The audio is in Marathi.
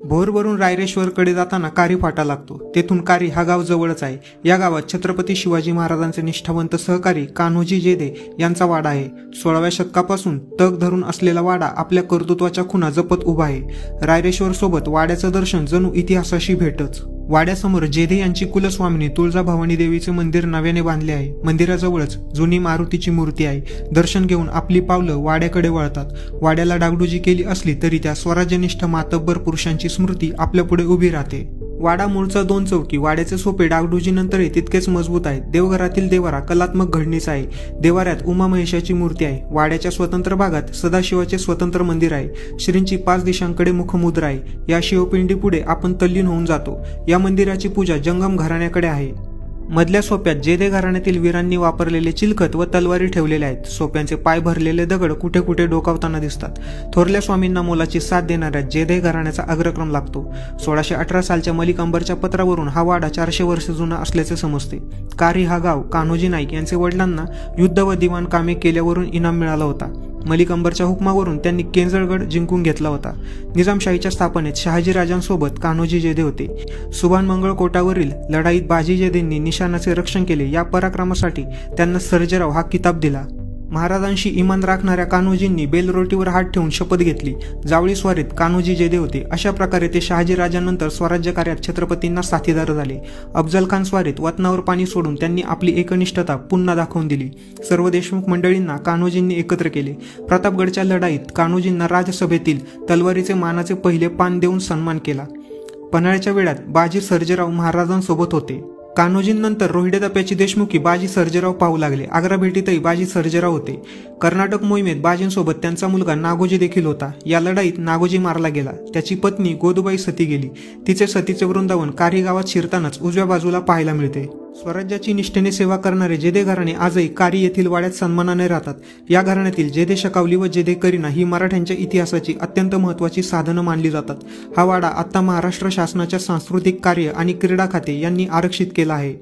भोरवरून रायरेश्वरकडे जाताना कारी फाटा लागतो। तेथून कारी हा गाव जवळच आहे। या गावात छत्रपती शिवाजी महाराजांचे निष्ठावंत सहकारी कान्होजी जेधे यांचा वाडा आहे। 16व्या शतकापासून तग धरून असलेला वाडा आपल्या कर्तृत्वाच्या खुणा जपत उभा आहे। रायरेश्वर सोबत वाड्याचं दर्शन जणू इतिहासाशी भेटच। वाड्यासमोर जेधे यांची कुलस्वामिनी तुळजाभवानी देवीचे मंदिर नव्याने बांधले आहे। मंदिराजवळच जुनी मारुतीची मूर्ती आहे। दर्शन घेऊन आपली पावलं वाड्याकडे वळतात। वाड्याला डागडुजी केली असली तरी त्या स्वराज्यनिष्ठ मातब्बर पुरुषांची स्मृती आपल्या पुढे उभी राहते। वाडा मूळचा 2 चौकी। वाड्याचे सोपे डागडुजीनंतरही तितकेच मजबूत आहे। देवघरातील देवारा कलात्मक घडणीचा आहे। देवाऱ्यात उमा महेशाची मूर्ती आहे। वाड्याच्या स्वतंत्र भागात सदाशिवाचे स्वतंत्र मंदिर आहे। श्रींची 5 दिशांकडे मुखमुद्रा आहे। या शिवपिंडी पुढे आपण तल्लीन होऊन जातो। या मंदिराची पूजा जंगम घराण्याकडे आहे। मधल्या सोप्यात जेधे घराण्यातील वीरांनी वापरलेले चिलखत व तलवारी ठेवलेल्या आहेत। सोप्यांचे पाय भरलेले दगड कुठे कुठे डोकावताना दिसतात। थोरल्या स्वामींना मोलाची साथ देणाऱ्या जेधे घराण्याचा अग्रक्रम लागतो। 1618 सालच्या मलिक अंबरच्या पत्रावरून हा वाडा 400 वर्ष जुना असल्याचे समजते। कारी हा गाव कान्होजी नाईक यांचे वडिलांना युद्ध व दिवाण कामे केल्यावरून इनाम मिळाला होता। मलिक अंबरच्या हुकमावरून त्यांनी केंजळगड जिंकून घेतला होता। निजामशाहीच्या स्थापनेत शहाजीराजांसोबत कान्होजी जेधे होते। सुभानमंगळ कोटावरील लढाईत बाजी जेधेंनी निशाणाचे रक्षण केले। या पराक्रमासाठी त्यांना सर्जेराव हा किताब दिला। महाराजांशी इमान राखणाऱ्या कान्होजींनी बेलरोटीवर हात ठेवून शपथ घेतली। जावळी स्वारीत कान्होजी जेधे होते। अशा प्रकारे ते शहाजीराजांनंतर स्वराज्य कार्यात छत्रपतींना साथीदार झाले। अफजल खान स्वारीत वतनावर पाणी सोडून त्यांनी आपली एकनिष्ठता पुन्हा दाखवून दिली। सर्व देशमुख मंडळींना कान्होजींनी एकत्र केले। प्रतापगडच्या लढाईत कान्होजींना राजसभेतील तलवारीचे मानाचे पहिले पान देऊन सन्मान केला। पन्हाळ्याच्या वेळात बाजी सर्जेराव महाराजांसोबत होते। कान्होजींनंतर रोहिडे टप्प्याची देशमुखी बाजी सर्जेराव पाहू लागले। आग्रा भेटीतही बाजी सर्जेराव होते। कर्नाटक मोहिमेत बाजींसोबत त्यांचा मुलगा नागोजी देखील होता। या लढाईत नागोजी मारला गेला। त्याची पत्नी गोदूबाई सती गेली। तिचे सतीचे वृंदावन कारी गावात शिरतानाच उजव्या बाजूला पाहायला मिळते। स्वराज्याची निष्ठेने सेवा करणारे जेधे घराणे आजही कारी येथील वाड्यात सन्मानाने राहतात। या घराण्यातील जेधे शकावली व जेधे करीना ही मराठ्यांच्या इतिहासाची अत्यंत महत्त्वाची साधनं मानली जातात। हा वाडा आता महाराष्ट्र शासनाच्या सांस्कृतिक कार्य आणि क्रीडा खाते यांनी आरक्षित केला आहे।